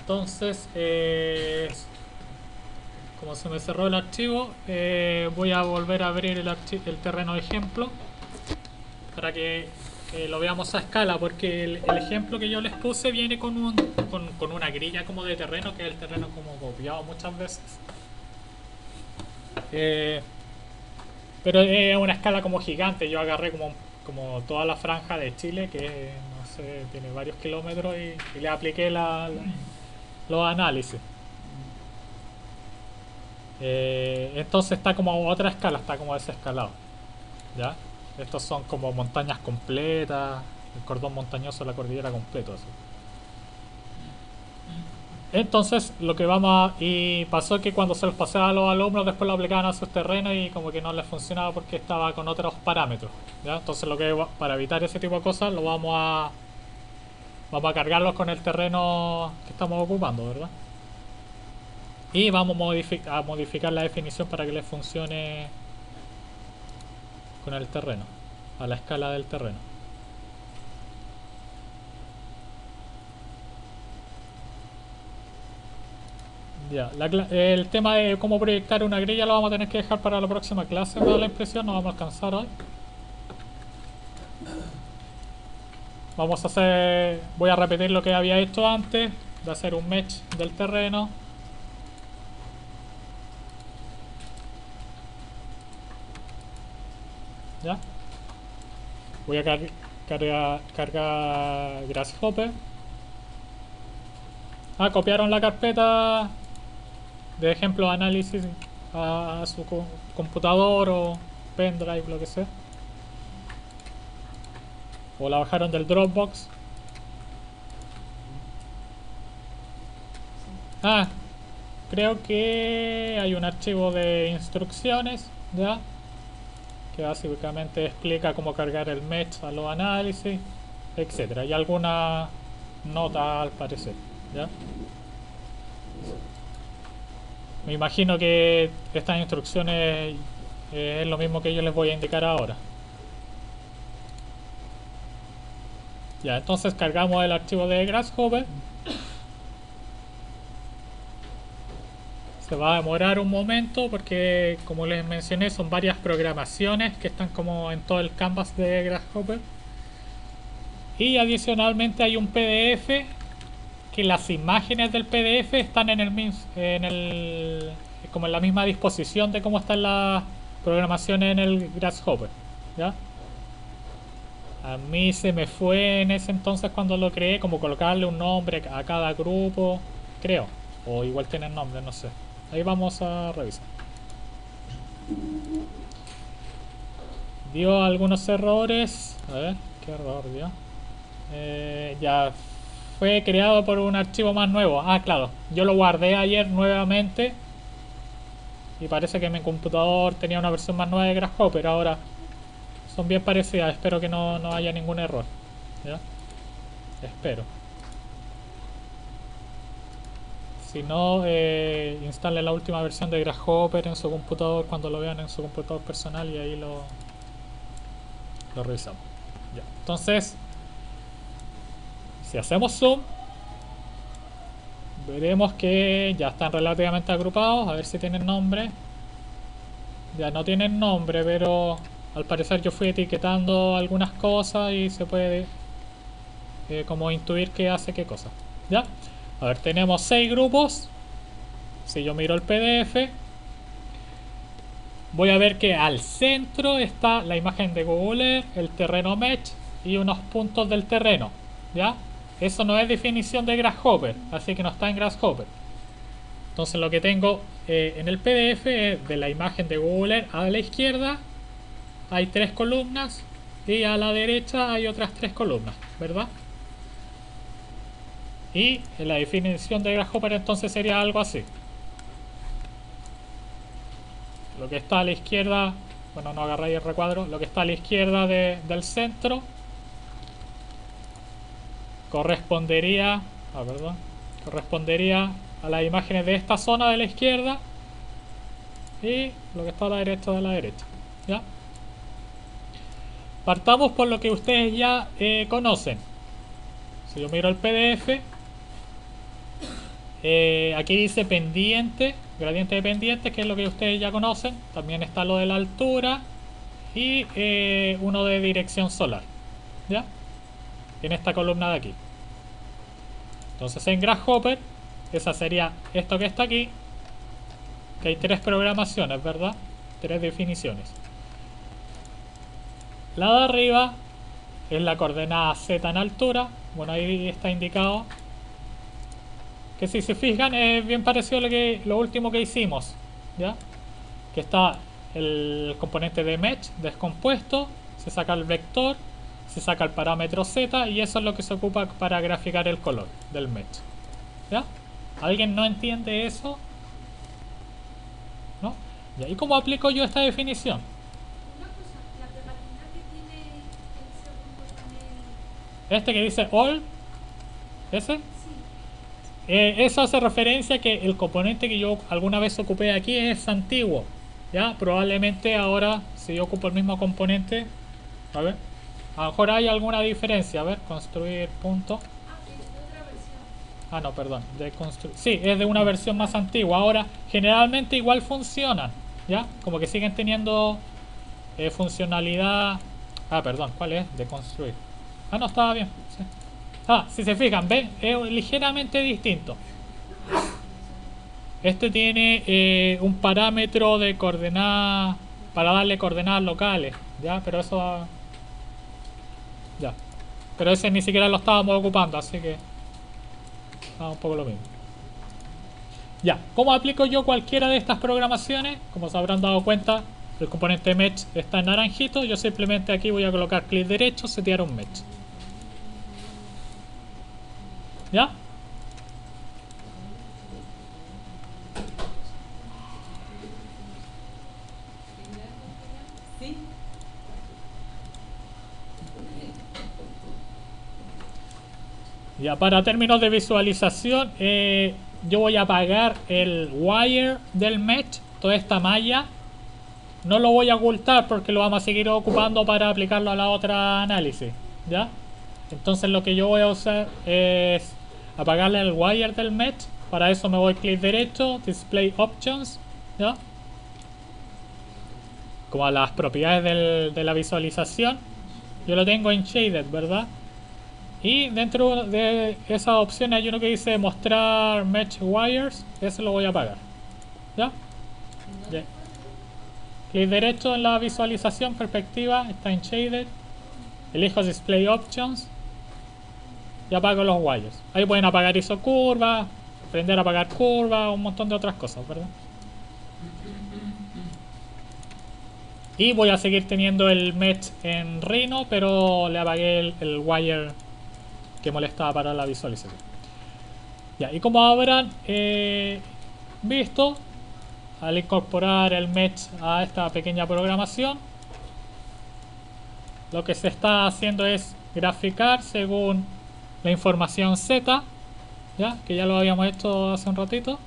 Entonces, como se me cerró el archivo, voy a volver a abrir el terreno de ejemplo para que lo veamos a escala, porque el ejemplo que yo les puse viene con una grilla como de terreno, que es el terreno como copiado muchas veces. Eh, pero es una escala como gigante. Yo agarré como toda la franja de Chile, que no sé, tiene varios kilómetros, y le apliqué los análisis. Entonces está como a otra escala, está como desescalado. ¿Ya? Estos son como montañas completas, el cordón montañoso de la cordillera completo. Así. Entonces, lo que y pasó que cuando se los pasé a los alumnos, después lo aplicaban a sus terrenos y como que no les funcionaba porque estaba con otros parámetros. ¿Ya? Entonces, para evitar ese tipo de cosas, vamos a cargarlos con el terreno que estamos ocupando, ¿verdad? Y vamos a modificar la definición para que les funcione con el terreno, a la escala del terreno. Ya, el tema de cómo proyectar una grilla lo vamos a tener que dejar para la próxima clase, me da la impresión, no vamos a alcanzar hoy. Voy a repetir lo que había hecho antes, de hacer un mesh del terreno. Ya. Voy a cargar Grasshopper. Copiaron la carpeta de ejemplo de análisis a su computador o pendrive, lo que sea. O la bajaron del Dropbox. Creo que hay un archivo de instrucciones, ¿ya? Que básicamente explica cómo cargar el mesh a los análisis, etcétera. Y alguna nota al parecer, ¿ya? Me imagino que estas instrucciones es lo mismo que yo les voy a indicar ahora. Ya, entonces cargamos el archivo de Grasshopper. Se va a demorar un momento porque, como les mencioné, son varias programaciones que están como en todo el canvas de Grasshopper. Y adicionalmente hay un PDF que las imágenes del PDF están como en la misma disposición de cómo están las programaciones en el Grasshopper, ¿ya? A mí se me fue en ese entonces cuando lo creé como colocarle un nombre a cada grupo, creo, o igual tienen nombre, no sé. Ahí vamos a revisar. Dio algunos errores. A ver, ¿qué error dio? Ya fue creado por un archivo más nuevo. Claro, yo lo guardé ayer nuevamente y parece que mi computador tenía una versión más nueva de Grasshopper. Ahora son bien parecidas, espero que no haya ningún error. ¿Ya? Espero. Si no, instale la última versión de Grasshopper en su computador cuando lo vean en su computador personal y ahí lo revisamos. Ya. Entonces, si hacemos zoom, veremos que ya están relativamente agrupados. A ver si tienen nombre. Ya no tienen nombre, pero al parecer yo fui etiquetando algunas cosas y se puede como intuir qué hace qué cosa. ¿Ya? A ver, tenemos 6 grupos. Si yo miro el PDF, voy a ver que al centro está la imagen de Google Earth, el terreno mesh y unos puntos del terreno. ¿Ya? Eso no es definición de Grasshopper, así que no está en Grasshopper. Entonces lo que tengo en el PDF es de la imagen de Google Earth a la izquierda hay 3 columnas y a la derecha hay otras 3 columnas, ¿verdad? Y en la definición de Grasshopper entonces sería algo así. Lo que está a la izquierda, bueno, no agarráis el recuadro, lo que está a la izquierda del centro correspondería, correspondería a las imágenes de esta zona de la izquierda y lo que está a la derecha de la derecha. ¿Ya? Partamos por lo que ustedes ya conocen. Si yo miro el PDF, Aquí dice pendiente, gradiente de pendiente, que es lo que ustedes ya conocen. También está lo de la altura y uno de dirección solar, ¿ya? En esta columna de aquí. Entonces en Grasshopper, esa sería esto que está aquí, que hay tres programaciones, ¿verdad? Tres definiciones. La de arriba es la coordenada z en altura. Bueno, ahí está indicado. Que si se fijan es bien parecido a lo último que hicimos, ¿ya? Que está el componente de mesh descompuesto, se saca el vector, se saca el parámetro z y eso es lo que se ocupa para graficar el color del mesh, ¿ya? ¿Alguien no entiende eso? ¿No? ¿Ya? ¿Y cómo aplico yo esta definición? Una cosa, la pegatina que tiene el segundo panel. Este que dice all, ese, Sí, eso hace referencia a que el componente que yo alguna vez ocupé aquí es antiguo, ¿ya? Probablemente ahora, si yo ocupo el mismo componente, a ver, a lo mejor hay alguna diferencia. A ver, construir punto. es de otra versión. Ah, no, perdón, de construir. Sí, es de una versión más antigua. Ahora, generalmente igual funcionan, ¿ya? Como que siguen teniendo funcionalidad. Ah, perdón, ¿cuál es? De construir. Ah, no, estaba bien. Sí. Ah, si se fijan, ven, es ligeramente distinto. Este tiene un parámetro de coordenadas para darle coordenadas locales, ¿ya? Pero eso... Ya. Pero ese ni siquiera lo estábamos ocupando, así que... un poco lo mismo. Ya, ¿cómo aplico yo cualquiera de estas programaciones? Como se habrán dado cuenta, el componente mesh está en naranjito. Yo simplemente aquí voy a colocar clic derecho, setear un mesh. ¿Ya? Sí. Ya, para términos de visualización, yo voy a apagar el wire del mesh, toda esta malla. No lo voy a ocultar porque lo vamos a seguir ocupando para aplicarlo a la otra análisis, ¿ya? Entonces lo que yo voy a usar es apagarle el wire del mesh. Para eso me voy clic derecho, display options, ¿ya? Como a las propiedades de la visualización. Yo lo tengo en shaded, ¿verdad? Y dentro de esas opciones hay uno que dice mostrar mesh wires. Ese lo voy a apagar, ¿ya? Ya. Clic derecho en la visualización, perspectiva, está en shaded. Elijo display options y apago los wires. Ahí pueden apagar isocurvas, aprender a apagar curvas, un montón de otras cosas, ¿verdad? Y voy a seguir teniendo el mesh en Rhino, pero le apagué el wire que molestaba para la visualización. Ya, y como habrán visto, al incorporar el mesh a esta pequeña programación, lo que se está haciendo es graficar según la información Z, ¿ya? Que ya lo habíamos hecho hace un ratito,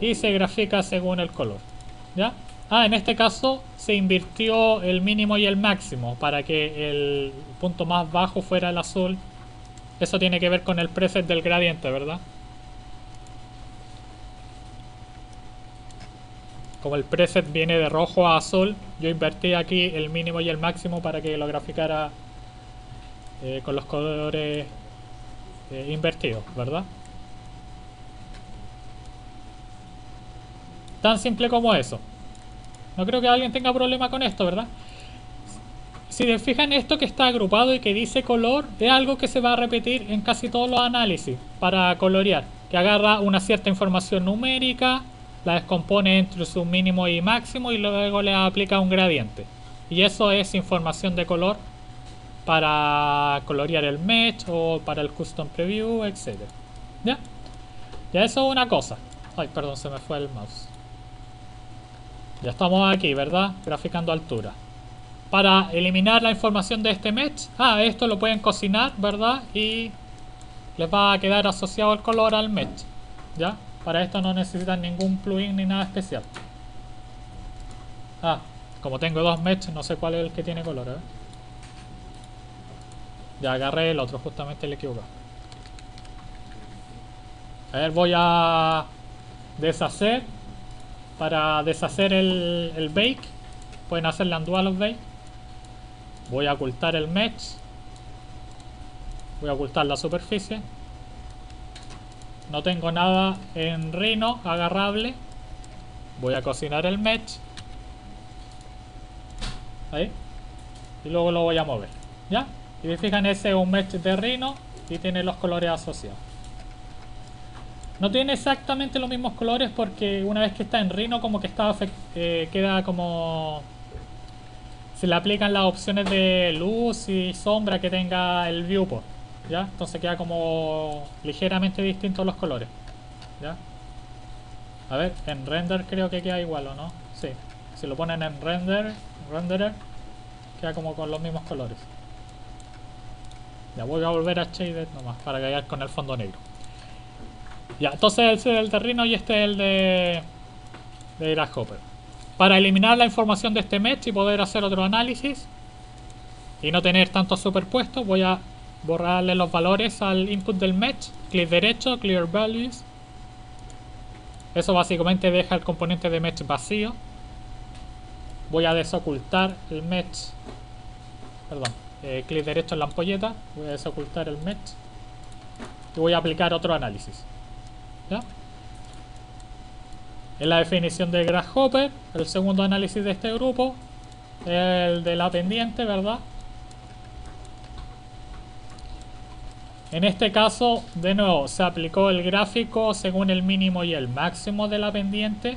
y se grafica según el color, ¿ya? En este caso se invirtió el mínimo y el máximo para que el punto más bajo fuera el azul. Eso tiene que ver con el preset del gradiente, ¿verdad? Como el preset viene de rojo a azul, yo invertí aquí el mínimo y el máximo para que lo graficara con los colores invertidos, ¿verdad? Tan simple como eso. No creo que alguien tenga problema con esto, ¿verdad? Si se fijan, esto que está agrupado y que dice color es algo que se va a repetir en casi todos los análisis para colorear, que agarra una cierta información numérica, la descompone entre su mínimo y máximo y luego le aplica un gradiente. Y eso es información de color para colorear el mesh o para el custom preview, etc. ¿Ya? Ya eso es una cosa. Ay, perdón, se me fue el mouse. Ya estamos aquí, ¿verdad? Graficando altura. Para eliminar la información de este mesh, esto lo pueden cocinar, ¿verdad? Y les va a quedar asociado el color al mesh, ¿ya? Para esto no necesitan ningún plugin ni nada especial. Como tengo dos mesh, no sé cuál es el que tiene color, ¿eh? Ya agarré el otro, justamente el equivocado. A ver, voy a deshacer. Para deshacer el bake, pueden hacerle undo a los bake. Voy a ocultar el mesh. Voy a ocultar la superficie. No tengo nada en Rhino agarrable. Voy a cocinar el mesh. Ahí. Y luego lo voy a mover. ¿Ya? Y si fijan, ese es un mesh de Rhino y tiene los colores asociados. No tiene exactamente los mismos colores porque una vez que está en Rhino como que está queda como... Se le aplican las opciones de luz y sombra que tenga el viewport, ¿ya? Entonces queda como ligeramente distintos los colores, ¿ya? A ver, en render creo que queda igual, ¿o no? Sí, si lo ponen en renderer, queda como con los mismos colores. Ya voy a volver a Shaded nomás para quedar con el fondo negro. Ya, entonces este es el de Rhino y este es el de Grasshopper. Para eliminar la información de este mesh y poder hacer otro análisis y no tener tantos superpuestos, voy a borrarle los valores al input del mesh. Clic derecho, Clear Values. Eso básicamente deja el componente de mesh vacío. Voy a desocultar el mesh. Perdón, clic derecho en la ampolleta. Voy a desocultar el mesh y voy a aplicar otro análisis. ¿Ya? En la definición de Grasshopper, el segundo análisis de este grupo, el de la pendiente, ¿verdad? En este caso, de nuevo, se aplicó el gráfico según el mínimo y el máximo de la pendiente.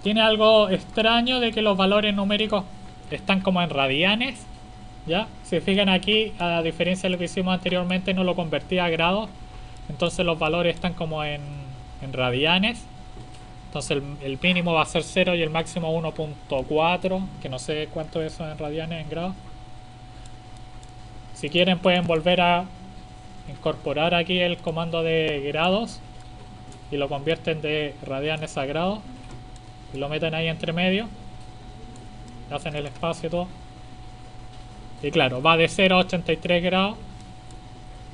Tiene algo extraño de que los valores numéricos están como en radianes, ¿ya? Si se fijan aquí, a diferencia de lo que hicimos anteriormente, no lo convertí a grados. Entonces los valores están como en radianes. Entonces el mínimo va a ser 0 y el máximo 1.4, que no sé cuánto es eso en radianes, en grados. Si quieren pueden volver a incorporar aquí el comando de grados y lo convierten de radianes a grados y lo meten ahí entre medio, hacen el espacio y todo. Y claro, va de 0 a 83 grados.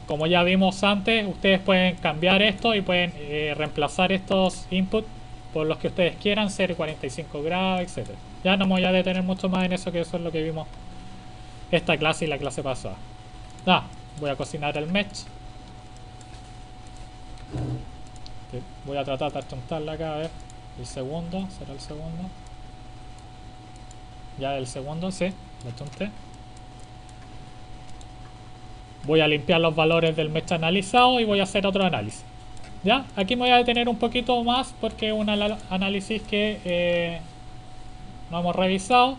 Como ya vimos antes, ustedes pueden cambiar esto y pueden reemplazar estos inputs por los que ustedes quieran, 0 y 45 grados, etc. Ya no me voy a detener mucho más en eso, que eso es lo que vimos esta clase y la clase pasada. Voy a cocinar el mesh. Voy a tratar de achuntarla acá, a ver. El segundo, será el segundo. Ya el segundo, sí, lo achunté. Voy a limpiar los valores del mesh analizado y voy a hacer otro análisis. ¿Ya? Aquí me voy a detener un poquito más porque es un análisis que no hemos revisado,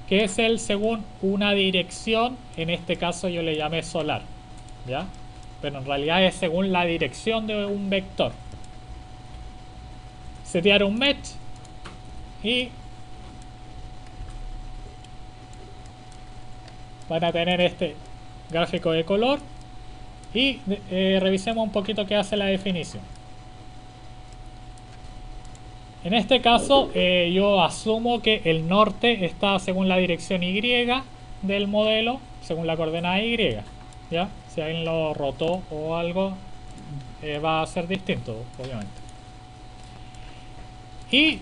que es el según una dirección. En este caso yo le llamé solar, ¿ya? Pero en realidad es según la dirección de un vector. Setear un mesh y van a tener este gráfico de color y revisemos un poquito qué hace la definición. En este caso yo asumo que el norte está según la dirección Y del modelo, según la coordenada Y, ¿ya? Si alguien lo rotó o algo va a ser distinto, obviamente. Y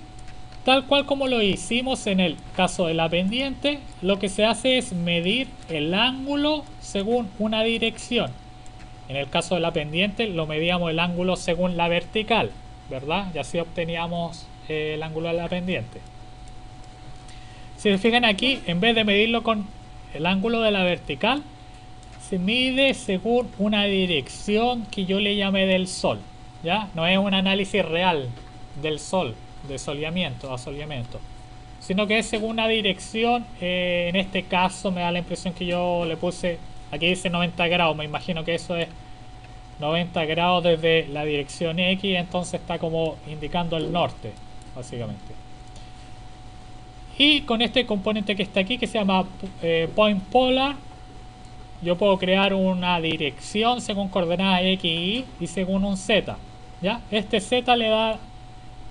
tal cual como lo hicimos en el caso de la pendiente, lo que se hace es medir el ángulo según una dirección. En el caso de la pendiente lo medíamos el ángulo según la vertical, ¿verdad? Y así obteníamos el ángulo de la pendiente. Si se fijan aquí, en vez de medirlo con el ángulo de la vertical, se mide según una dirección que yo le llamé del sol, ¿ya? No es un análisis real del sol, de asoleamiento, sino que es según una dirección. En este caso me da la impresión que yo le puse, aquí dice 90 grados, me imagino que eso es 90 grados desde la dirección X, entonces está como indicando el norte, básicamente. Y con este componente que está aquí, que se llama Point Polar, yo puedo crear una dirección según coordenadas X y Y según un Z, ¿ya? Este Z le da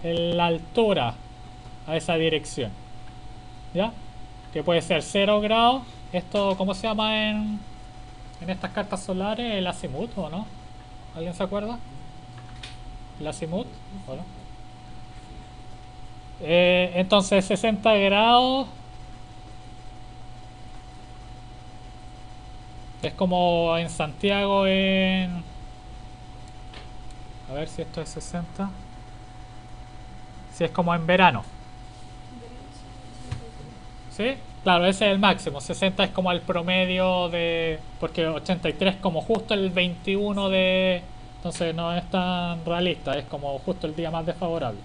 la altura a esa dirección, ¿ya? Que puede ser 0 grados esto, ¿cómo se llama en estas cartas solares? El azimut, ¿o no? ¿Alguien se acuerda? ¿El azimut? ¿O no? Entonces 60 grados es como en Santiago en... A ver si esto es 60. Si es como en verano. ¿Sí? Claro, ese es el máximo. 60 es como el promedio de... Porque 83 es como justo el 21 de... Entonces no es tan realista, es como justo el día más desfavorable.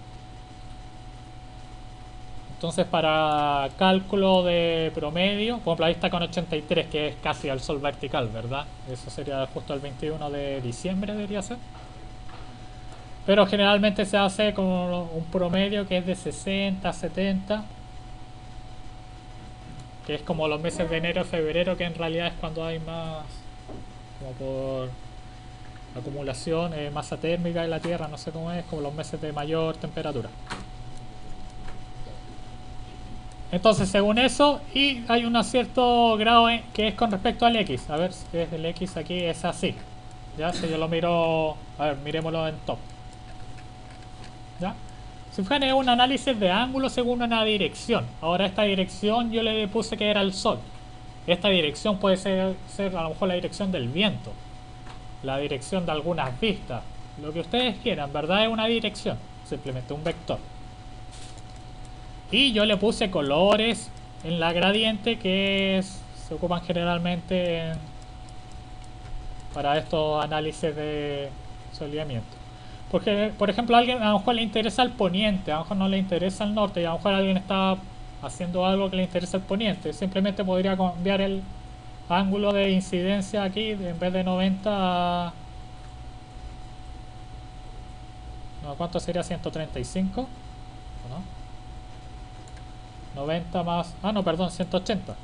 Entonces para cálculo de promedio, por ejemplo ahí está con 83, que es casi al sol vertical, ¿verdad? Eso sería justo el 21 de diciembre, debería ser. Pero generalmente se hace con un promedio que es de 60, 70, que es como los meses de enero y febrero, que en realidad es cuando hay más, como por acumulación, masa térmica en la Tierra, no sé cómo es, como los meses de mayor temperatura. Entonces, según eso, y hay un cierto grado que es con respecto al X. A ver, si es el X aquí, es así. ¿Ya? Si yo lo miro... A ver, miremoslo en top. ¿Ya? Si fijan, es un análisis de ángulo según una dirección. Ahora esta dirección yo le puse que era el Sol. Esta dirección puede ser a lo mejor la dirección del viento. La dirección de algunas vistas. Lo que ustedes quieran, ¿verdad? Es una dirección. Simplemente un vector. Y yo le puse colores en la gradiente que se ocupan generalmente para estos análisis de soleamiento. Porque, por ejemplo, a alguien a lo mejor le interesa el poniente, a lo mejor no le interesa el norte, y a lo mejor alguien está haciendo algo que le interesa el poniente. Simplemente podría cambiar el ángulo de incidencia aquí, en vez de 90 a... No, ¿cuánto sería? 135, ¿o no? 90 más... Ah, no, perdón, 180.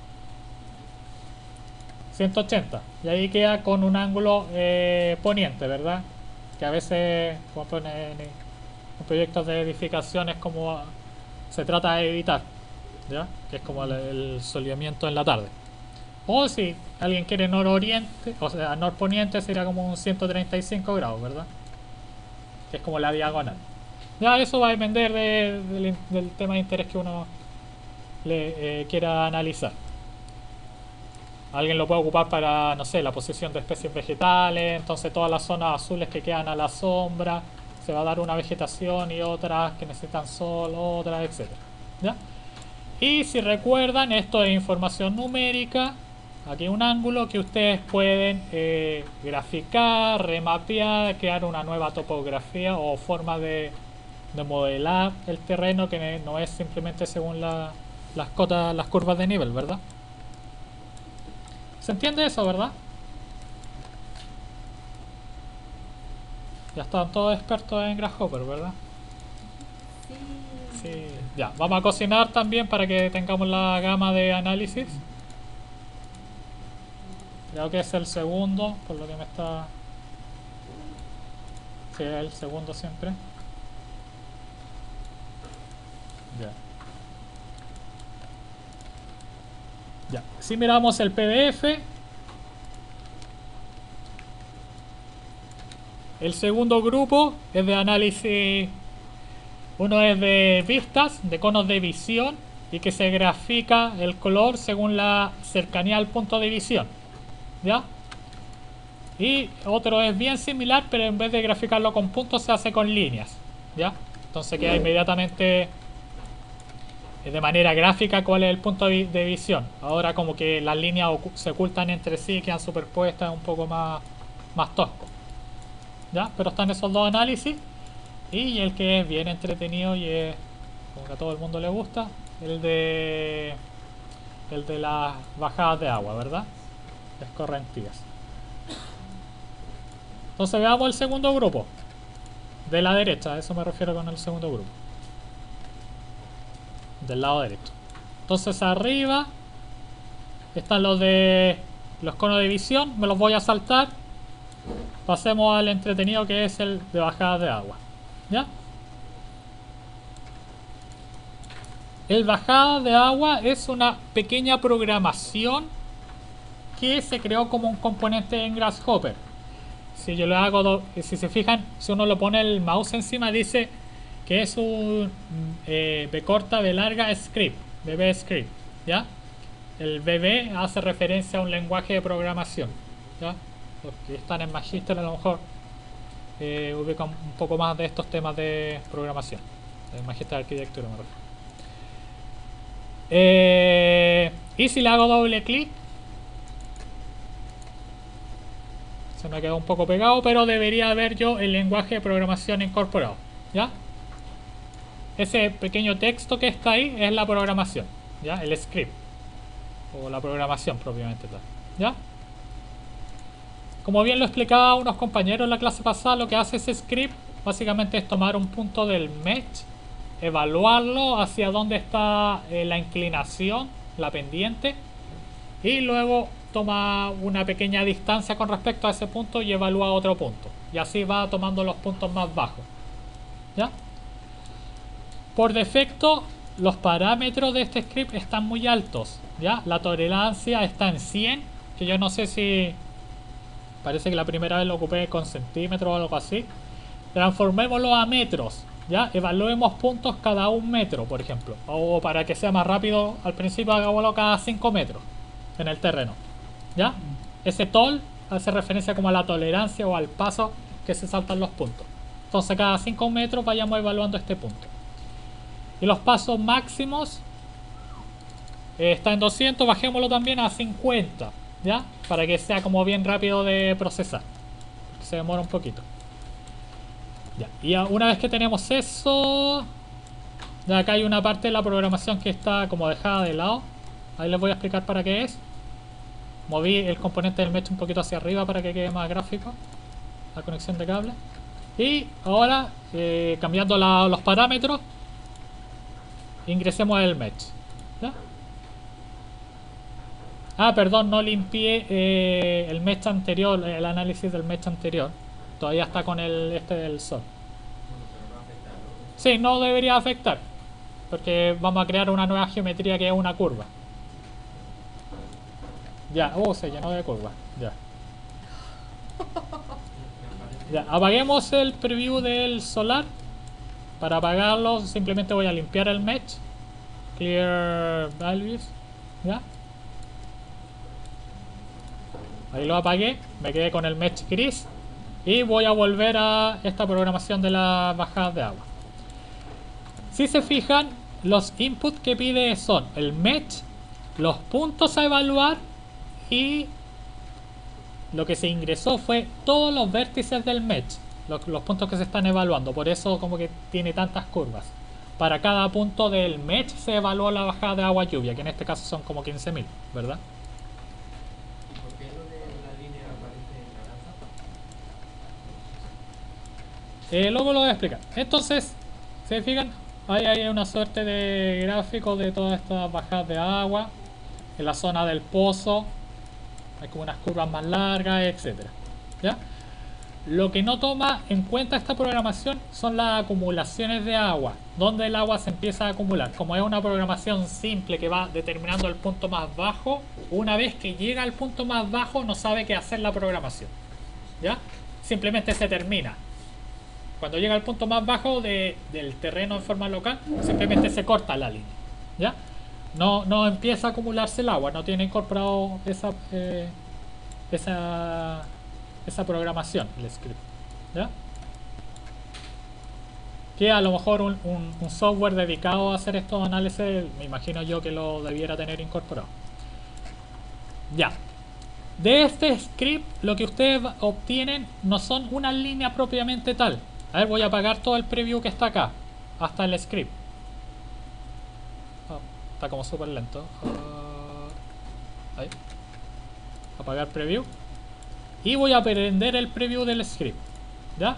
180. Y ahí queda con un ángulo poniente, ¿verdad? Que a veces, como en proyectos de edificaciones, como se trata de evitar, ¿ya? Que es como el soleamiento en la tarde. O si alguien quiere nororiente, o sea, norponiente, sería como un 135 grados, ¿verdad? Que es como la diagonal. Ya eso va a depender del tema de interés que uno le quiera analizar. Alguien lo puede ocupar para, no sé, la posición de especies vegetales, entonces todas las zonas azules que quedan a la sombra, se va a dar una vegetación y otras que necesitan sol, otras, etc. ¿Ya? Y si recuerdan, esto es información numérica, aquí un ángulo que ustedes pueden graficar, remapear, crear una nueva topografía o forma de modelar el terreno que no es simplemente según las curvas de nivel, ¿verdad? ¿Se entiende eso, verdad? Ya están todos expertos en Grasshopper, ¿verdad? Sí. Ya, vamos a cocinar también para que tengamos la gama de análisis. Creo que es el segundo, por lo que me está... Sí, es el segundo siempre. Ya. Ya. Si miramos el PDF, el segundo grupo es de análisis. Uno es de vistas, de conos de visión, y que se grafica el color según la cercanía al punto de visión. ¿Ya? Y otro es bien similar, pero en vez de graficarlo con puntos se hace con líneas. ¿Ya? Entonces queda inmediatamente de manera gráfica cuál es el punto de visión. Ahora como que las líneas se ocultan entre sí, quedan superpuestas, un poco más tosco. ¿Ya? Pero están esos dos análisis. Y el que es bien entretenido y es como que a todo el mundo le gusta, el de las bajadas de agua, ¿verdad? Escorrentías. Entonces veamos el segundo grupo. De la derecha, a eso me refiero con el segundo grupo. Del lado derecho. Entonces arriba están los de los conos de visión, me los voy a saltar. Pasemos al entretenido que es el de bajadas de agua. ¿Ya? El bajada de agua es una pequeña programación que se creó como un componente en Grasshopper. Si yo lo hago, si se fijan, si uno lo pone el mouse encima, dice que es un B corta, B larga, script, BB script, ¿ya? El BB hace referencia a un lenguaje de programación, ¿ya? Porque están en Magister, a lo mejor ubican un poco más de estos temas de programación. En Magister de Arquitectura me refiero. Y si le hago doble clic, se me quedó un poco pegado, pero debería haber yo el lenguaje de programación incorporado, ¿ya? Ese pequeño texto que está ahí es la programación, ¿ya? El script o la programación propiamente tal, ¿ya? Como bien lo explicaba unos compañeros en la clase pasada, lo que hace ese script básicamente es tomar un punto del mesh, evaluarlo hacia dónde está la inclinación, la pendiente, y luego toma una pequeña distancia con respecto a ese punto y evalúa otro punto, y así va tomando los puntos más bajos, ¿ya? Por defecto los parámetros de este script están muy altos, ¿ya? La tolerancia está en 100, que yo no sé si... Parece que la primera vez lo ocupé con centímetros o algo así. Transformémoslo a metros, ¿ya? Evaluemos puntos cada 1 metro, por ejemplo. O para que sea más rápido, al principio hagámoslo cada 5 metros en el terreno, ¿ya? Ese tol hace referencia como a la tolerancia o al paso que se saltan los puntos. Entonces cada 5 metros vayamos evaluando este punto. Y los pasos máximos está en 200, bajémoslo también a 50, ¿ya? Para que sea como bien rápido de procesar, porque se demora un poquito. Ya. Y una vez que tenemos eso, ya acá hay una parte de la programación que está como dejada de lado. Ahí les voy a explicar para qué es. Moví el componente del mesh un poquito hacia arriba para que quede más gráfico la conexión de cable. Y ahora, cambiando los parámetros, ingresemos el mesh, ¿ya? Ah, perdón, no limpié el mesh anterior, el análisis del mesh anterior. Todavía está con el del sol. Sí, no debería afectar, porque vamos a crear una nueva geometría que es una curva. Ya, se llenó de curvas. Ya. Ya, apaguemos el preview del solar. Para apagarlo simplemente voy a limpiar el mesh. Clear values. ¿Ya? Ahí lo apagué. Me quedé con el mesh gris. Y voy a volver a esta programación de las bajadas de agua. Si se fijan, los inputs que pide son el mesh, los puntos a evaluar y lo que se ingresó fue todos los vértices del mesh, los puntos que se están evaluando. Por eso como que tiene tantas curvas. Para cada punto del mesh se evaluó la bajada de agua lluvia, que en este caso son como 15.000, ¿verdad? ¿Por qué lo de la línea aparece en naranja? Luego lo voy a explicar. Entonces, ¿se fijan? Ahí hay una suerte de gráfico de todas estas bajadas de agua. En la zona del pozo hay como unas curvas más largas, etcétera, ¿ya? Lo que no toma en cuenta esta programación son las acumulaciones de agua, donde el agua se empieza a acumular. Como es una programación simple que va determinando el punto más bajo, una vez que llega al punto más bajo no sabe qué hacer la programación, ¿ya? Simplemente se termina. Cuando llega al punto más bajo del terreno en forma local, simplemente se corta la línea, ¿ya? No empieza a acumularse el agua, no tiene incorporado esa programación, el script, ¿ya? Que a lo mejor un software dedicado a hacer estos análisis, me imagino yo que lo debiera tener incorporado. Ya. De este script, lo que ustedes obtienen no son una línea propiamente tal. A ver, voy a apagar todo el preview que está acá, hasta el script. Está como súper lento. Ahí. Apagar preview. Y voy a prender el preview del script, ¿ya?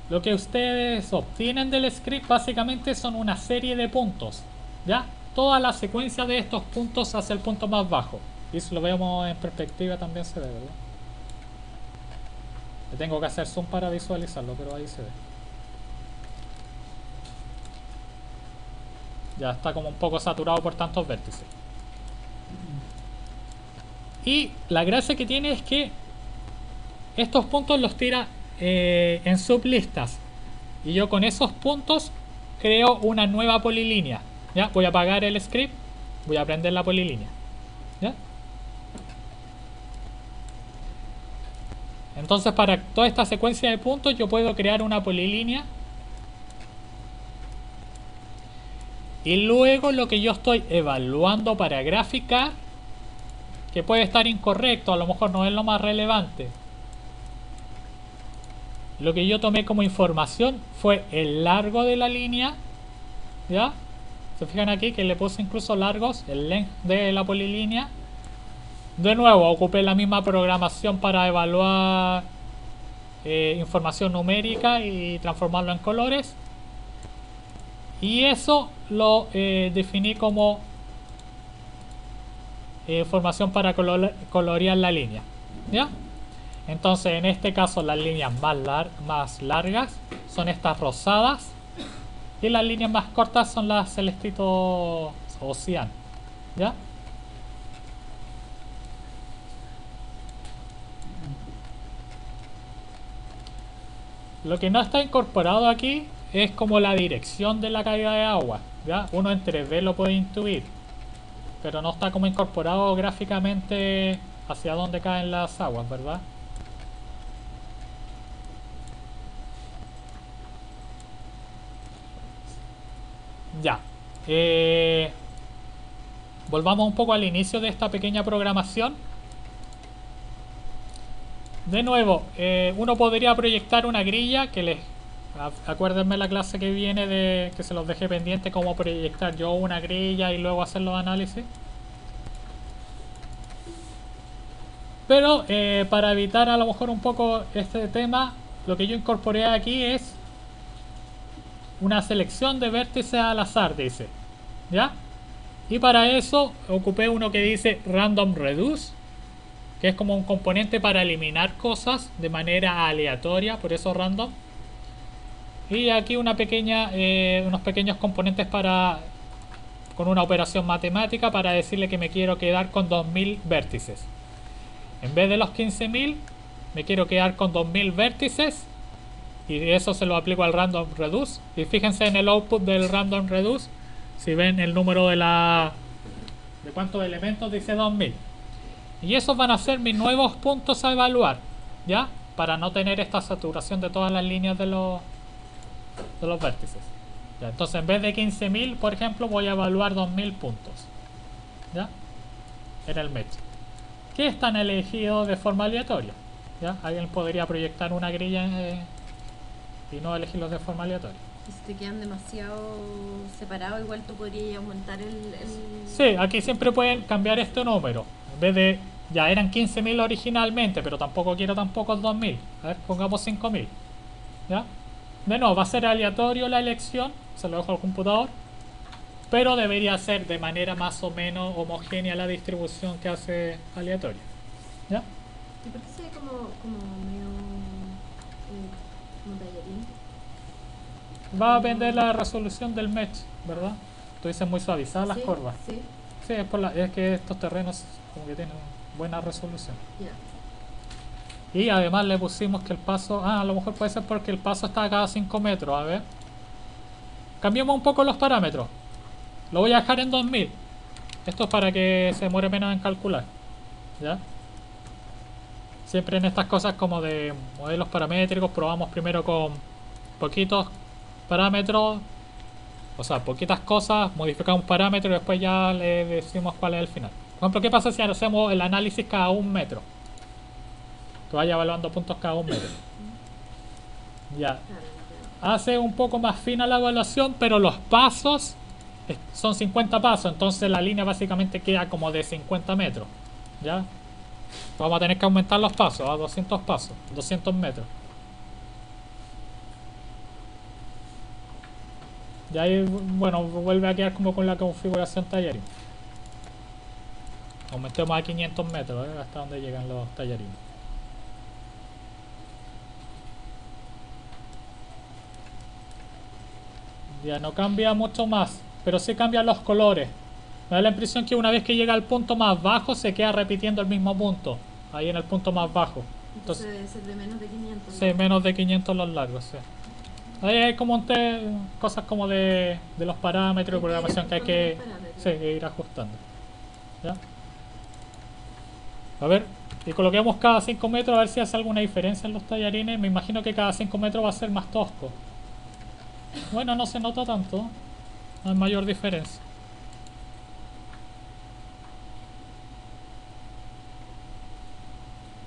Lo que ustedes obtienen del script básicamente son una serie de puntos, ¿ya? Toda la secuencia de estos puntos hacia el punto más bajo. Y si lo vemos en perspectiva también se ve, ¿verdad? Le tengo que hacer zoom para visualizarlo, pero ahí se ve. Ya está como un poco saturado por tantos vértices. Y la gracia que tiene es que estos puntos los tira en sublistas. Y yo con esos puntos creo una nueva polilínea. ¿Ya? Voy a apagar el script. Voy a prender la polilínea. ¿Ya? Entonces para toda esta secuencia de puntos yo puedo crear una polilínea. Y luego lo que yo estoy evaluando para graficar, que puede estar incorrecto, a lo mejor no es lo más relevante. Lo que yo tomé como información fue el largo de la línea. ¿Ya? Se fijan aquí que le puse incluso largos, el length de la polilínea. De nuevo, ocupé la misma programación para evaluar información numérica y transformarlo en colores. Y eso lo definí como información para colorear la línea. ¿Ya? Entonces, en este caso, las líneas más largas son estas rosadas. Y las líneas más cortas son las celestitos o cian. ¿Ya? Lo que no está incorporado aquí es como la dirección de la caída de agua. ¿Ya? Uno en 3D lo puede intuir, pero no está como incorporado gráficamente hacia dónde caen las aguas, ¿verdad? Ya. Volvamos un poco al inicio de esta pequeña programación. De nuevo, uno podría proyectar una grilla que les... Acuérdenme la clase que viene de que se los dejé pendiente, cómo proyectar yo una grilla y luego hacer los análisis. Pero para evitar a lo mejor un poco este tema, lo que yo incorporé aquí es una selección de vértices al azar, dice. ¿Ya? Y para eso ocupé uno que dice Random Reduce, que es como un componente para eliminar cosas de manera aleatoria, por eso random. Y aquí una pequeña, unos pequeños componentes para con una operación matemática para decirle que me quiero quedar con 2000 vértices. En vez de los 15.000, me quiero quedar con 2000 vértices. Y eso se lo aplico al Random Reduce. Y fíjense en el output del Random Reduce. Si ven el número de cuántos elementos, dice 2000. Y esos van a ser mis nuevos puntos a evaluar. ¿Ya? Para no tener esta saturación de todas las líneas de los vértices. ¿Ya? Entonces en vez de 15.000, por ejemplo, voy a evaluar 2000 puntos. ¿Ya? En el match. Que están elegidos de forma aleatoria. ¿Ya? Alguien podría proyectar una grilla y no elegirlos de forma aleatoria. Y si te quedan demasiado separados, igual tú podrías aumentar el... Sí, aquí siempre pueden cambiar este número. En vez de... Ya eran 15.000 originalmente, pero tampoco quiero tampoco 2.000. A ver, pongamos 5.000. ¿Ya? De nuevo, va a ser aleatorio la elección. Se lo dejo al computador. Pero debería ser de manera más o menos homogénea la distribución que hace aleatoria. ¿Ya? ¿Y por qué se ve como medio... como tallarín? Va a depender la resolución del mesh, ¿verdad? Tú dices muy suavizadas las Sí, curvas. Sí, Sí, es que estos terrenos como que tienen buena resolución. ya. Y además le pusimos que el paso... a lo mejor puede ser porque el paso está a cada 5 metros. A ver. Cambiemos un poco los parámetros. Lo voy a dejar en 2000. Esto es para que se demore menos en calcular. ¿Ya? Siempre en estas cosas como de modelos paramétricos probamos primero con poquitos parámetros. O sea, poquitas cosas, modificamos un parámetro y después ya le decimos cuál es el final. Por ejemplo, ¿qué pasa si hacemos el análisis cada 1 metro? Que vaya evaluando puntos cada 1 metro. Ya. Hace un poco más fina la evaluación, pero los pasos son 50 pasos, entonces la línea básicamente queda como de 50 metros. ¿Ya? Vamos a tener que aumentar los pasos a 200 pasos, 200 metros. Y ahí, bueno, vuelve a quedar como con la configuración tallarines. Aumentemos a 500 metros, hasta donde llegan los tallarines. Ya no cambia mucho más, pero sí cambian los colores. Me da la impresión que una vez que llega al punto más bajo se queda repitiendo el mismo punto. Ahí en el punto más bajo. Entonces debe ser de menos de 500. Sí, menos de 500 los largos, sí. Ahí hay como cosas como de los parámetros de programación que hay que ir ajustando. ¿Ya? A ver, y coloquemos cada 5 metros a ver si hace alguna diferencia en los tallarines. Me imagino que cada 5 metros va a ser más tosco. Bueno, no se nota tanto. No hay mayor diferencia.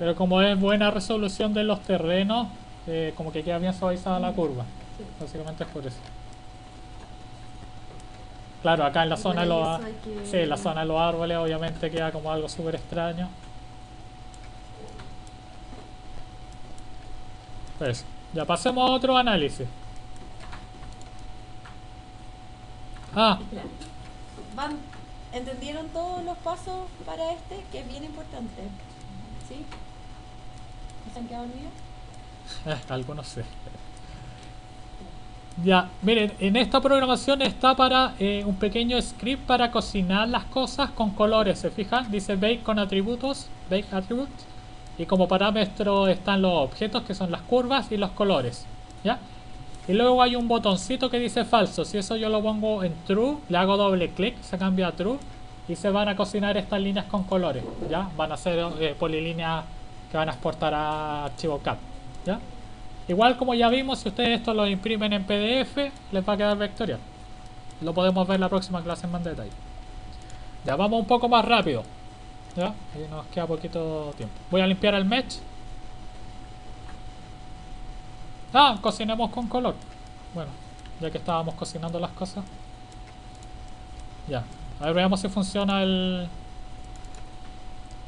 Pero como es buena resolución de los terrenos, como que queda bien suavizada la curva. Sí. Básicamente es por eso. Claro, acá en la zona de los sí, en la zona de los árboles obviamente queda como algo súper extraño. Pues, ya pasemos a otro análisis. Ah, ¿Entendieron todos los pasos para este? Que es bien importante. ¿Sí? ¿No se han quedado dormidos? algunos sí. Ya, miren, en esta programación está para un pequeño script para cocinar las cosas con colores, ¿se fijan? Dice bake con atributos, bake attributes, y como parámetro están los objetos que son las curvas y los colores, ¿ya? Y luego hay un botoncito que dice falso. Si eso yo lo pongo en true, le hago doble clic, se cambia a true y se van a cocinar estas líneas con colores, ¿ya? Van a ser polilíneas que van a exportar a archivo CAD, ¿ya? Igual como ya vimos, si ustedes esto lo imprimen en PDF, les va a quedar vectorial. Lo podemos ver en la próxima clase en más detalle. Ya vamos un poco más rápido, ¿ya? Ahí nos queda poquito tiempo. Voy a limpiar el mesh. Ah, cocinemos con color. Bueno, ya que estábamos cocinando las cosas. Ya, a ver, veamos si funciona el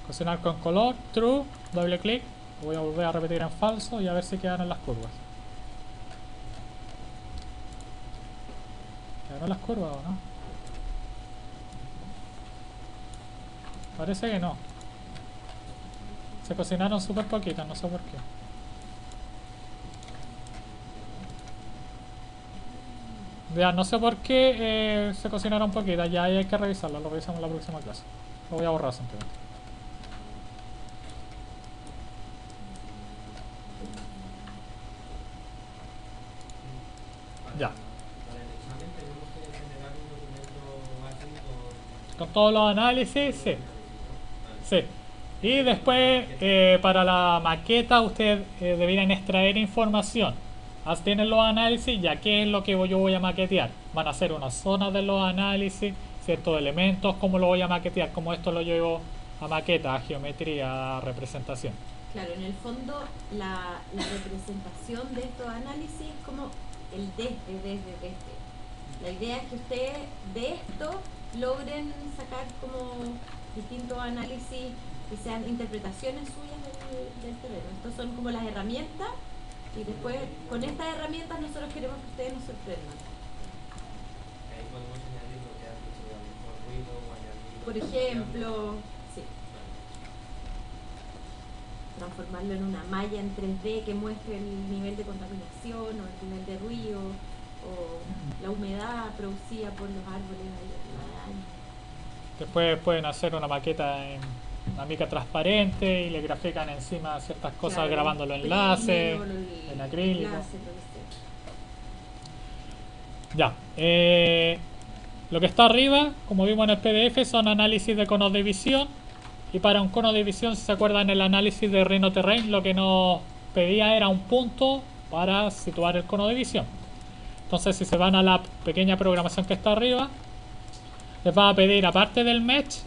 cocinar con color. True, doble clic. Voy a volver a repetir en falso y a ver si quedan en las curvas. ¿Quedaron las curvas o no? Parece que no. Se cocinaron súper poquitas, no sé por qué. Ya, no sé por qué se cocinaron poquitas. Ya hay que revisarlo, lo revisamos en la próxima clase. Lo voy a borrar simplemente. Ya. Para el examen tenemos que generar un documento así Con todos los análisis, sí. Sí. Y después, para la maqueta, ustedes deberían extraer información. Tienen los análisis, ya que es lo que yo voy a maquetear. Van a ser una zona de los análisis, ciertos elementos, cómo lo voy a maquetear, cómo esto lo llevo a maqueta, a geometría, a representación. Claro, en el fondo la representación de estos análisis es como el desde. La idea es que ustedes de esto logren sacar como distintos análisis que sean interpretaciones suyas del terreno. Estos son como las herramientas y después con estas herramientas nosotros queremos que ustedes nos sorprendan. ahí podemos añadir lo que has dicho de a lo mejor ruido o añadir. Por ejemplo, sí, transformarlo en una malla en 3D que muestre el nivel de contaminación o el nivel de ruido o la humedad producida por los árboles al año. Después pueden hacer una maqueta en una mica transparente y le grafican encima ciertas cosas, Claro, grabando los enlaces brillo, en acrílico. enlace, lo que sea. Ya. Lo que está arriba, como vimos en el PDF, son análisis de conos de visión. Y para un cono de visión, si se acuerdan, el análisis de Rhino Terrain, lo que nos pedía era un punto para situar el cono de visión. Entonces, si se van a la pequeña programación que está arriba, les va a pedir, aparte del mesh,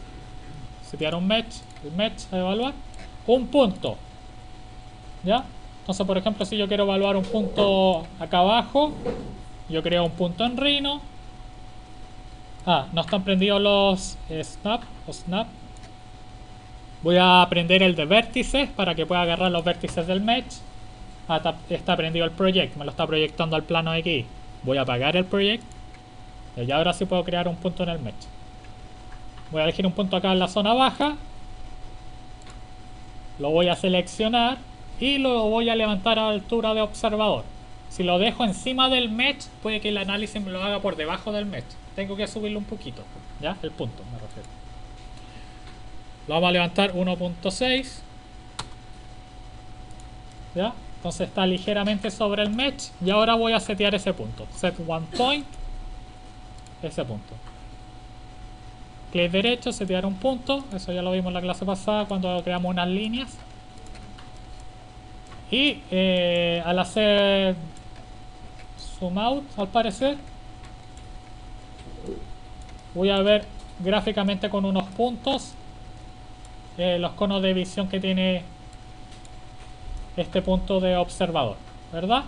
setear un mesh, el mesh a evaluar, un punto. ¿Ya? Entonces, por ejemplo, si yo quiero evaluar un punto acá abajo, yo creo un punto en Rhino. No están prendidos los snap o snap. Voy a prender el de vértices para que pueda agarrar los vértices del mesh. Está prendido el project, me lo está proyectando al plano X. Voy a apagar el project. Y ahora sí puedo crear un punto en el mesh. Voy a elegir un punto acá en la zona baja. Lo voy a seleccionar y lo voy a levantar a altura de observador. Si lo dejo encima del mesh, puede que el análisis me lo haga por debajo del mesh. Tengo que subirlo un poquito, ¿ya? El punto, me refiero. Lo vamos a levantar 1.6. ¿Ya? Entonces está ligeramente sobre el mesh. Y ahora voy a setear ese punto. Set one point. Ese punto. Clic derecho, setear un punto. Eso ya lo vimos en la clase pasada cuando creamos unas líneas. Y al hacer zoom out, al parecer, voy a ver gráficamente con unos puntos los conos de visión que tiene este punto de observador, ¿verdad?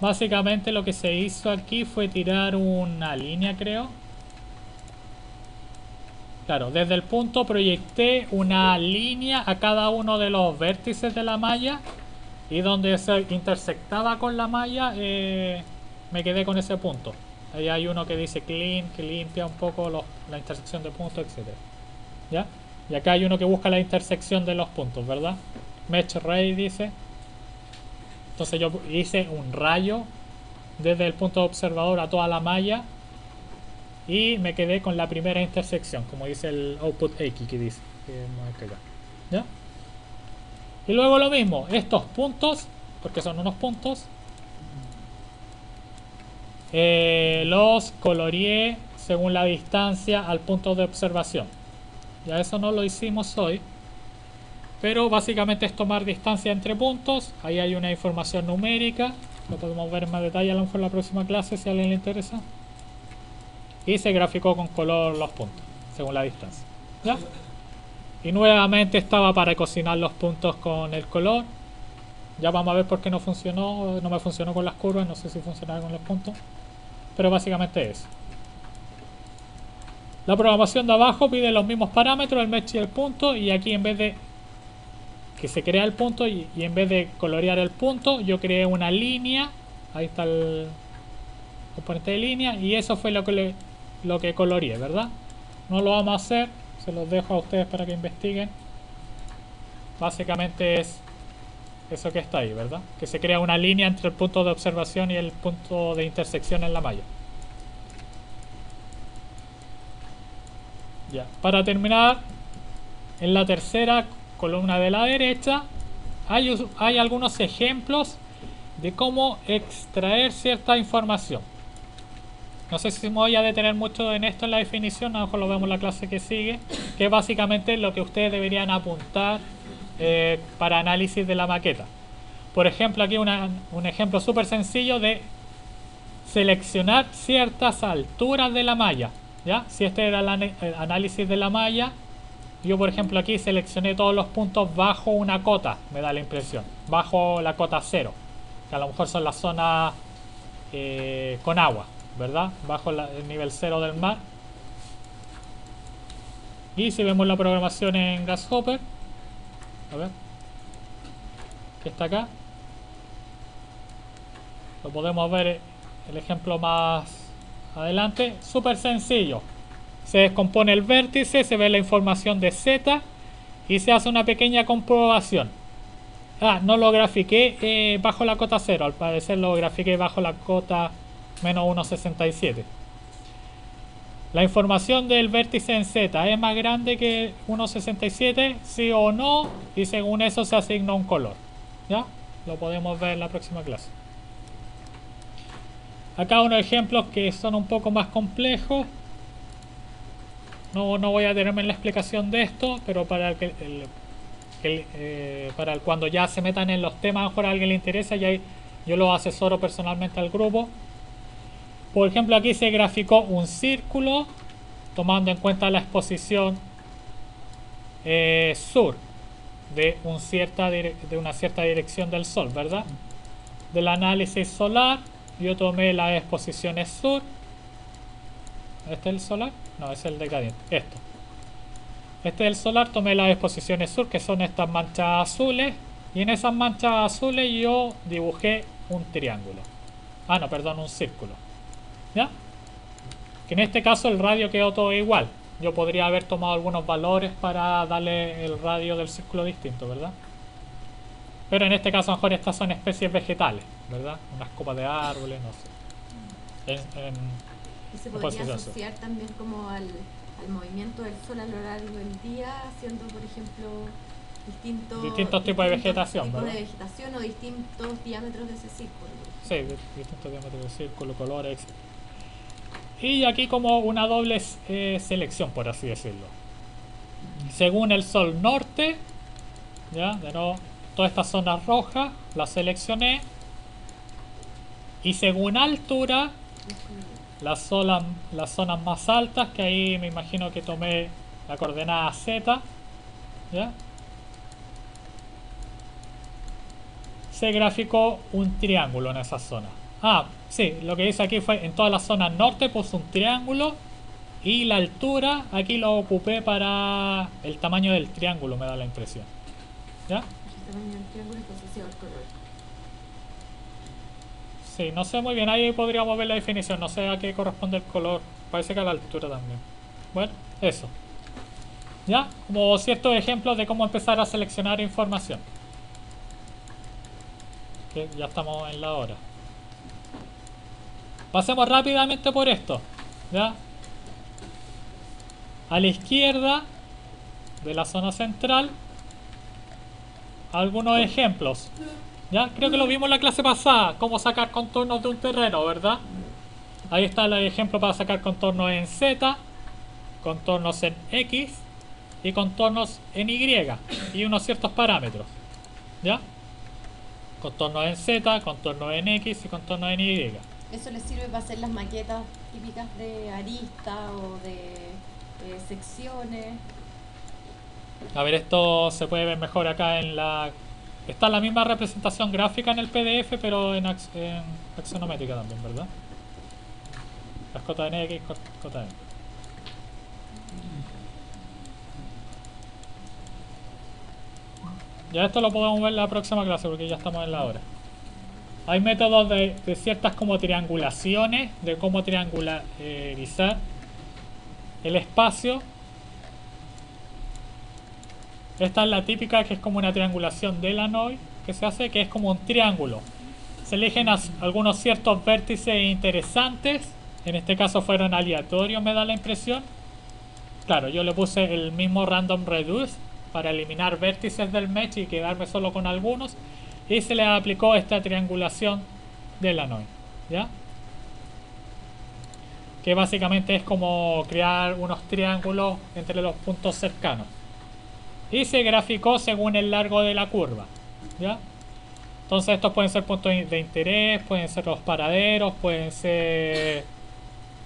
Básicamente lo que se hizo aquí fue tirar una línea, creo. Claro, desde el punto proyecté una línea a cada uno de los vértices de la malla y donde se intersectaba con la malla me quedé con ese punto. Ahí hay uno que dice clean, que limpia un poco la intersección de puntos, etc. ¿Ya? Y acá hay uno que busca la intersección de los puntos, ¿verdad? Mesh ray dice. Entonces yo hice un rayo desde el punto de observador a toda la malla y me quedé con la primera intersección, como dice el output X que dice. ¿Ya? Y luego lo mismo, estos puntos, porque son unos puntos, los coloreé según la distancia al punto de observación. Ya eso no lo hicimos hoy, pero básicamente es tomar distancia entre puntos. Ahí hay una información numérica, lo podemos ver en más detalle a lo mejor en la próxima clase si a alguien le interesa. Y se graficó con color los puntos según la distancia, ¿ya? Y nuevamente estaba para cocinar los puntos con el color. Ya vamos a ver por qué no funcionó. No me funcionó con las curvas, no sé si funcionaba con los puntos, pero básicamente es. La programación de abajo pide los mismos parámetros, el mesh y el punto, y aquí en vez de que se crea el punto y en vez de colorear el punto, yo creé una línea. Ahí está el componente de línea y eso fue lo que coloreé, ¿verdad? No lo vamos a hacer, se los dejo a ustedes para que investiguen. Básicamente es eso que está ahí, ¿verdad? Que se crea una línea entre el punto de observación y el punto de intersección en la malla. Ya, para terminar, en la tercera columna de la derecha hay algunos ejemplos de cómo extraer cierta información. No sé si me voy a detener mucho en esto en la definición, a lo mejor lo vemos en la clase que sigue, que es básicamente lo que ustedes deberían apuntar para análisis de la maqueta. Por ejemplo, aquí un ejemplo súper sencillo de seleccionar ciertas alturas de la malla. ¿Ya? Si este era el análisis de la malla, yo por ejemplo aquí seleccioné todos los puntos bajo una cota, me da la impresión, bajo la cota 0, que a lo mejor son las zonas con agua, ¿verdad? Bajo el nivel 0 del mar. Y si vemos la programación en Grasshopper, a ver, que está acá, lo podemos ver el ejemplo más adelante, súper sencillo. Se descompone el vértice, se ve la información de Z y se hace una pequeña comprobación. No lo grafiqué bajo la cota 0, al parecer lo grafiqué bajo la cota menos 1.67. La información del vértice en Z es más grande que 1.67, sí o no, y según eso se asigna un color. ¿Ya? Lo podemos ver en la próxima clase. Acá unos ejemplos que son un poco más complejos. No voy a detenerme en la explicación de esto, pero para cuando ya se metan en los temas, a lo mejor a alguien le interesa, ya yo lo asesoro personalmente al grupo. Por ejemplo, aquí se graficó un círculo tomando en cuenta la exposición sur de una cierta dirección del Sol, ¿verdad? Del análisis solar, yo tomé las exposiciones sur. ¿Este es el solar? No, es el decadiente. Este es el solar, tomé las exposiciones sur, que son estas manchas azules. Y en esas manchas azules yo dibujé un triángulo. No, perdón, un círculo. ¿Ya? Que en este caso el radio quedó todo igual. Yo podría haber tomado algunos valores para darle el radio del círculo distinto, ¿verdad? Pero en este caso a lo mejor estas son especies vegetales, ¿verdad? Unas copas de árboles, no sé. Y se No puedo podría decir eso. asociar también como al movimiento del sol a lo largo del día, haciendo, por ejemplo, Distintos tipos de vegetación, tipos ¿verdad? de vegetación o distintos diámetros de ese círculo. Sí, distintos diámetros de círculo, colores, etc. Y aquí como una doble selección, por así decirlo. Según el sol norte, ya, de nuevo, todas estas zonas rojas las seleccioné. Y según altura, las zonas más altas, que ahí me imagino que tomé la coordenada Z, ¿ya? Se graficó un triángulo en esa zona. Ah, sí, lo que hice aquí fue en todas las zonas norte puse un triángulo y la altura aquí lo ocupé para el tamaño del triángulo, me da la impresión. ¿Ya? El tamaño del triángulo está asociado al color. Sí, no sé muy bien, ahí podríamos ver la definición, no sé a qué corresponde el color, parece que a la altura también. Bueno, eso. ¿Ya? Como ciertos ejemplos de cómo empezar a seleccionar información. Que ya estamos en la hora. Pasemos rápidamente por esto. ¿Ya? A la izquierda de la zona central, algunos ejemplos. ¿Ya? Creo que lo vimos en la clase pasada, cómo sacar contornos de un terreno, ¿verdad? Ahí está el ejemplo para sacar contornos en Z, contornos en X y contornos en Y y unos ciertos parámetros. ¿Ya? Contornos en Z, contornos en X y contornos en Y. Eso les sirve para hacer las maquetas típicas de arista o de secciones. A ver, esto se puede ver mejor acá en la... Está la misma representación gráfica en el PDF, pero en axonométrica también, ¿verdad? Las cotas en X, cotas en Y. Ya esto lo podemos ver en la próxima clase porque ya estamos en la hora. Hay métodos de ciertas como triangulaciones, de cómo triangularizar el espacio. Esta es la típica, que es como una triangulación de Lanois que se hace, que es como un triángulo. Se eligen algunos ciertos vértices interesantes. En este caso fueron aleatorios, me da la impresión. Claro, yo le puse el mismo random reduce para eliminar vértices del mesh y quedarme solo con algunos. Y se le aplicó esta triangulación de Lanois, ¿ya? Que básicamente es como crear unos triángulos entre los puntos cercanos. Y se graficó según el largo de la curva, ¿ya? Entonces estos pueden ser puntos de interés, pueden ser los paraderos, pueden ser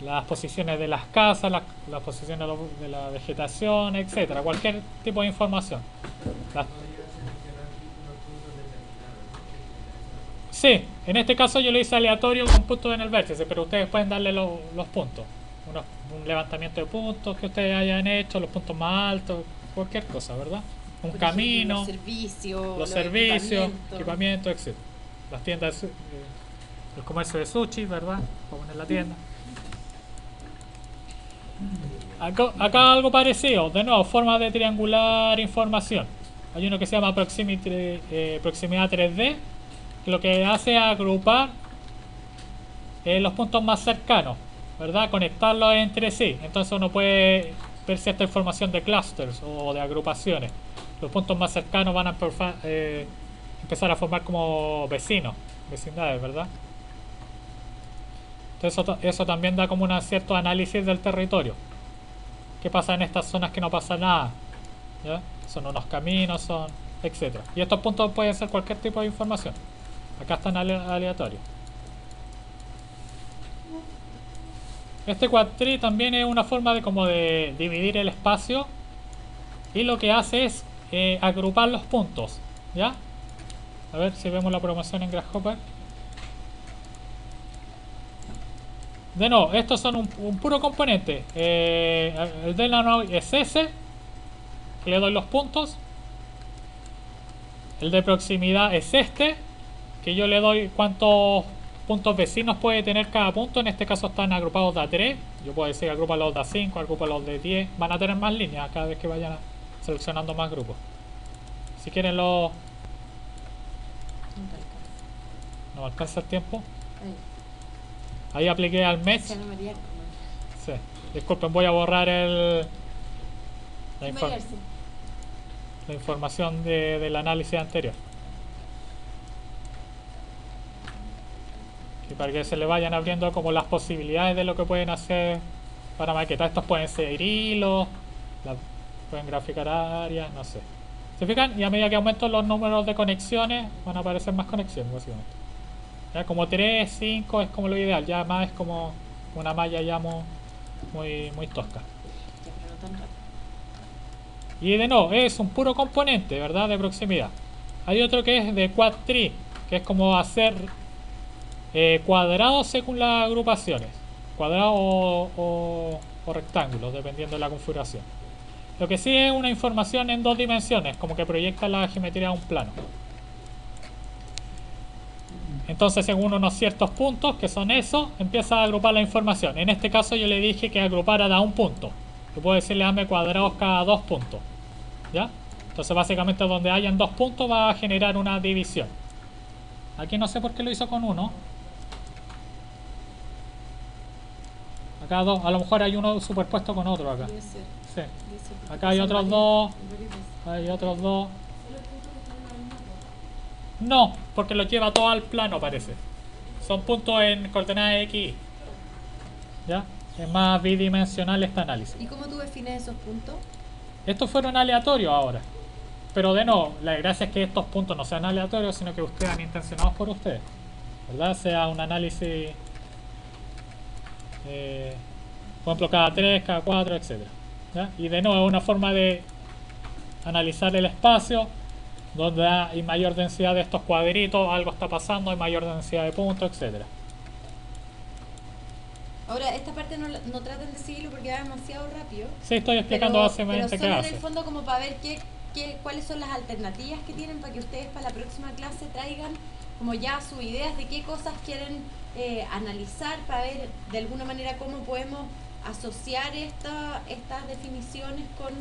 las posiciones de las casas, las posiciones de la vegetación, etcétera, cualquier tipo de información. Podría seleccionar unos puntos determinados, ¿no? Sí, en este caso yo lo hice aleatorio con puntos en el vértice, pero ustedes pueden darle los puntos. Un levantamiento de puntos que ustedes hayan hecho, los puntos más altos, cualquier cosa, ¿verdad? Un Por camino, ejemplo, los servicios, equipamientos. equipamiento, etc. Las tiendas, el comercio de sushi, ¿verdad? Para poner la tienda. Acá algo parecido, de nuevo, forma de triangular información. Hay uno que se llama proximidad 3D, que lo que hace es agrupar los puntos más cercanos, ¿verdad? Conectarlos entre sí. Entonces uno puede ver cierta información de clusters o de agrupaciones. Los puntos más cercanos van a empezar a formar como vecindades, ¿verdad? Entonces eso también da como un cierto análisis del territorio. ¿Qué pasa en estas zonas que no pasa nada? ¿Ya? Son unos caminos, son etcétera. Y estos puntos pueden ser cualquier tipo de información. Acá están aleatorios. Este quadtree también es una forma de como de dividir el espacio. Y lo que hace es agrupar los puntos. ¿Ya? A ver si vemos la programación en Grasshopper. De nuevo, estos son un puro componente. El de Lanois es ese, que le doy los puntos. El de proximidad es este, que yo le doy cuántos puntos vecinos puede tener cada punto. En este caso están agrupados de A3. Yo puedo decir agrupalos de A5, agrupalos de 10. Van a tener más líneas cada vez que vayan seleccionando más grupos. Si quieren No me alcanza el tiempo. Ahí. Ahí apliqué al Mesh. Luciano María. Sí. Disculpen, voy a borrar la, Sin infor- variarse. la información del análisis anterior. Y para que se le vayan abriendo como las posibilidades de lo que pueden hacer para maquetar. Estos pueden ser hilos, pueden graficar áreas, no sé. ¿Se fijan? Y a medida que aumentan los números de conexiones, van a aparecer más conexiones, básicamente. Ya como 3, 5 es como lo ideal, ya más es como una malla ya muy tosca. Ya, pero no tan rápido. Y de nuevo, es un puro componente, ¿verdad? De proximidad. Hay otro que es de quad tree, que es como hacer cuadrados según las agrupaciones. Cuadrados o rectángulos, dependiendo de la configuración. Lo que sí es una información en 2 dimensiones, como que proyecta la geometría a un plano. Entonces, según unos ciertos puntos, que son esos, empieza a agrupar la información. En este caso yo le dije que agrupara da un punto. Yo puedo decirle dame cuadrados cada 2 puntos. ¿Ya? Entonces básicamente donde hayan 2 puntos va a generar una división. Aquí no sé por qué lo hizo con 1. Acá 2, a lo mejor hay uno superpuesto con otro acá. Debe ser. Sí. Debe ser, porque Acá hay son otros varios- 2, varios veces. hay otros 2. No, porque lo lleva todo al plano parece. Son puntos en coordenadas X. ¿Ya? Es más bidimensional este análisis. ¿Y cómo tú defines esos puntos? Estos fueron aleatorios ahora. Pero de nuevo, la gracia es que estos puntos no sean aleatorios, sino que ustedes han intencionados por ustedes. ¿Verdad? Sea un análisis, por ejemplo, cada 3, cada 4, etc. ¿Ya? Y de nuevo, es una forma de analizar el espacio, donde hay mayor densidad de estos cuadritos, algo está pasando, hay mayor densidad de puntos, etc. Ahora, esta parte no traten de seguirlo porque va demasiado rápido. Sí, estoy explicando básicamente pero qué solo hace. en el fondo como para ver cuáles son las alternativas que tienen para que ustedes para la próxima clase traigan como ya sus ideas de qué cosas quieren analizar para ver de alguna manera cómo podemos asociar estas definiciones con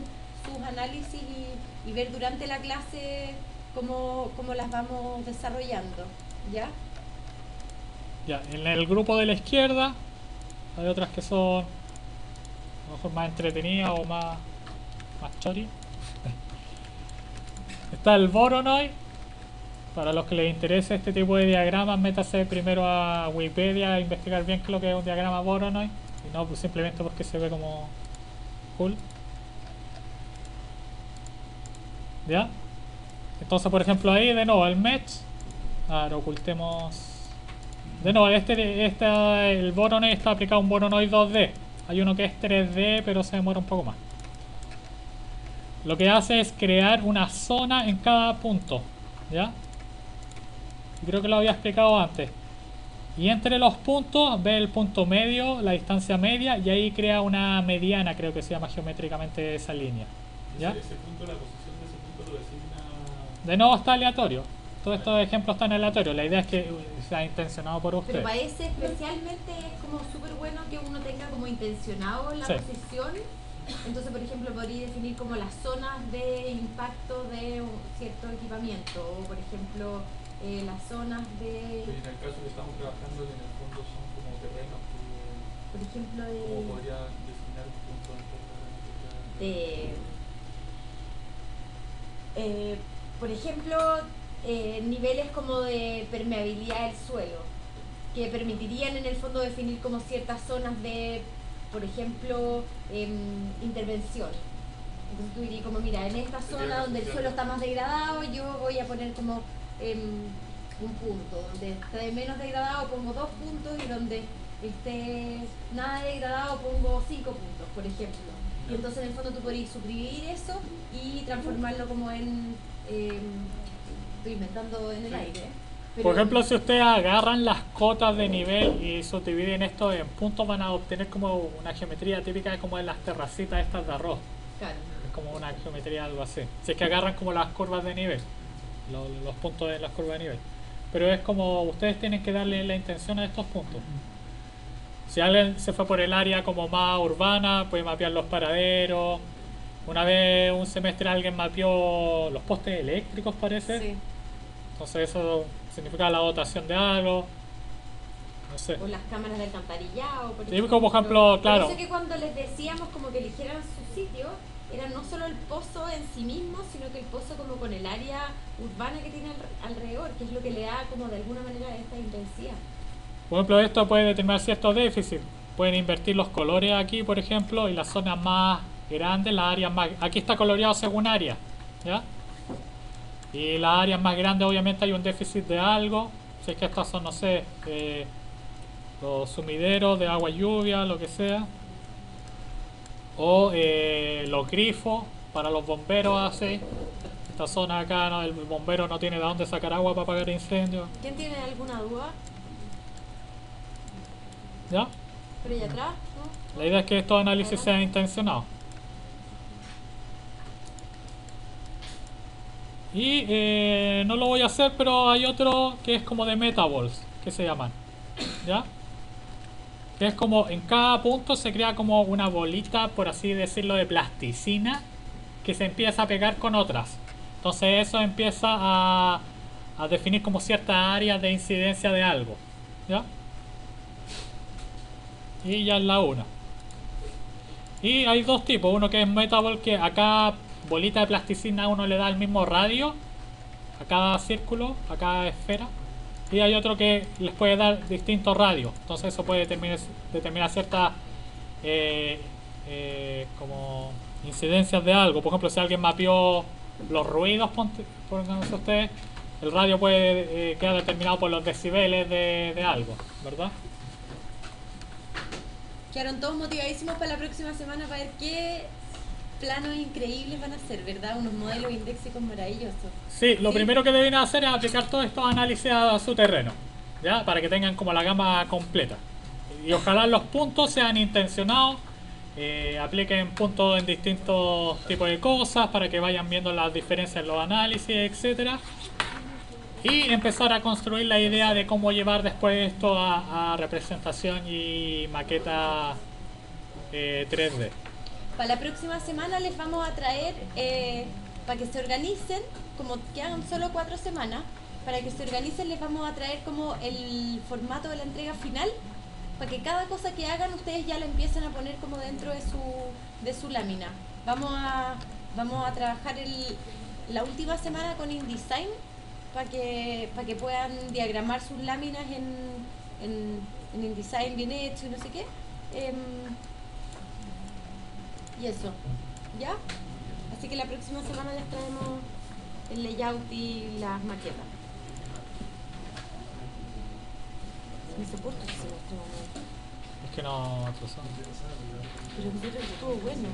sus análisis y ver durante la clase cómo las vamos desarrollando, ¿ya? Ya, en el grupo de la izquierda hay otras que son a lo mejor más entretenidas o más chori. Está el Voronoi. Para los que les interese este tipo de diagramas, métase primero a Wikipedia a investigar bien qué es lo que es un diagrama Voronoi. Y no pues simplemente porque se ve como cool. ¿Ya? Entonces, por ejemplo, ahí de nuevo el Mesh. Ahora ocultemos. De nuevo, el Voronoi está aplicado a un Voronoi 2D. Hay uno que es 3D, pero se demora un poco más. Lo que hace es crear una zona en cada punto. ¿Ya? Creo que lo había explicado antes. Y entre los puntos ve el punto medio, la distancia media, y ahí crea una mediana, creo que se llama geométricamente esa línea. ¿Ya? Ese punto, la posición de ese punto lo designa. De nuevo está aleatorio. Todos estos ejemplos están aleatorios. La idea es que sea intencionado por Pero usted. para ese especialmente es como súper bueno que uno tenga como intencionado la Sí. posición. Entonces, por ejemplo, podría definir como las zonas de impacto de un cierto equipamiento. O, por ejemplo, las zonas de, En el caso que estamos trabajando, que en el fondo son como terrenos que. por ejemplo, ¿Cómo podría designar un punto por ejemplo, niveles como de permeabilidad del suelo, que permitirían en el fondo definir como ciertas zonas de, por ejemplo, intervención. Entonces tú dirías como, mira, en esta zona donde el suelo está más degradado, yo voy a poner como un punto. Donde esté menos degradado pongo 2 puntos y donde esté nada degradado pongo 5 puntos, por ejemplo. Y entonces en el fondo tú podrías subdividir eso y transformarlo como en... estoy inventando en el aire. Pero- Por ejemplo, si ustedes agarran las cotas de nivel y subdividen esto en puntos, van a obtener como una geometría típica como de las terracitas estas de arroz. Claro. Es como una geometría algo así. Si es que agarran como las curvas de nivel, los puntos de las curvas de nivel. Pero es como ustedes tienen que darle la intención a estos puntos. Si alguien se fue por el área como más urbana, puede mapear los paraderos. Una vez un semestre alguien mapeó los postes eléctricos, parece. Sí. Entonces eso significa la dotación de algo. No sé. O las cámaras de alcantarillado, por Sí, como por ejemplo, claro. Por eso que cuando les decíamos como que eligieran su sitio, era no solo el pozo en sí mismo, sino que el pozo como con el área urbana que tiene alrededor, que es lo que le da como de alguna manera esta intensidad. Por ejemplo, esto puede determinar ciertos déficits. Pueden invertir los colores aquí, por ejemplo, y las zonas más grandes, las áreas más... Aquí está coloreado según área, ¿ya? Y las áreas más grandes obviamente hay un déficit de algo. Si es que estas son, no sé, los sumideros de agua lluvia, lo que sea. O los grifos para los bomberos, así. Esta zona acá, ¿no? El bombero no tiene de dónde sacar agua para apagar incendios. ¿Quién tiene alguna duda? ¿Ya? ¿Por allá atrás? ¿No? La idea es que estos análisis sean intencionados. Y no lo voy a hacer, pero hay otro que es como de metaballs, que se llaman. ¿Ya? Que es como en cada punto se crea como una bolita, por así decirlo, de plasticina que se empieza a pegar con otras. Entonces eso empieza a definir como ciertas áreas de incidencia de algo. ¿Ya? Y ya es la una. Y hay dos tipos, uno que es metaball, que a cada bolita de plasticina uno le da el mismo radio a cada círculo, a cada esfera, y hay otro que les puede dar distintos radios. Entonces eso puede determinar ciertas como incidencias de algo. Por ejemplo, si alguien mapeó los ruidos, pónganse ustedes, el radio puede quedar determinado por los decibeles de algo, ¿verdad? Quedaron todos motivadísimos para la próxima semana para ver qué planos increíbles van a ser, ¿verdad? Unos modelos indexicos maravillosos. Sí, lo ¿Sí? primero que deben hacer es aplicar todos estos análisis a su terreno, ¿ya? Para que tengan como la gama completa. Y ojalá los puntos sean intencionados, apliquen puntos en distintos tipos de cosas para que vayan viendo las diferencias en los análisis, etcétera. Y empezar a construir la idea de cómo llevar después esto a representación y maqueta 3D. Para la próxima semana les vamos a traer, para que se organicen, como quedan solo 4 semanas, para que se organicen les vamos a traer como el formato de la entrega final, para que cada cosa que hagan ustedes ya la empiecen a poner como dentro de su lámina. Vamos a trabajar la última semana con InDesign, para que puedan diagramar sus láminas en InDesign bien hecho y no sé qué. Y eso, ¿ya? Así que la próxima semana les traemos el layout y las maquetas. Me soporto que se los traigan. Es que no, otros son. Pero en serio estuvo bueno.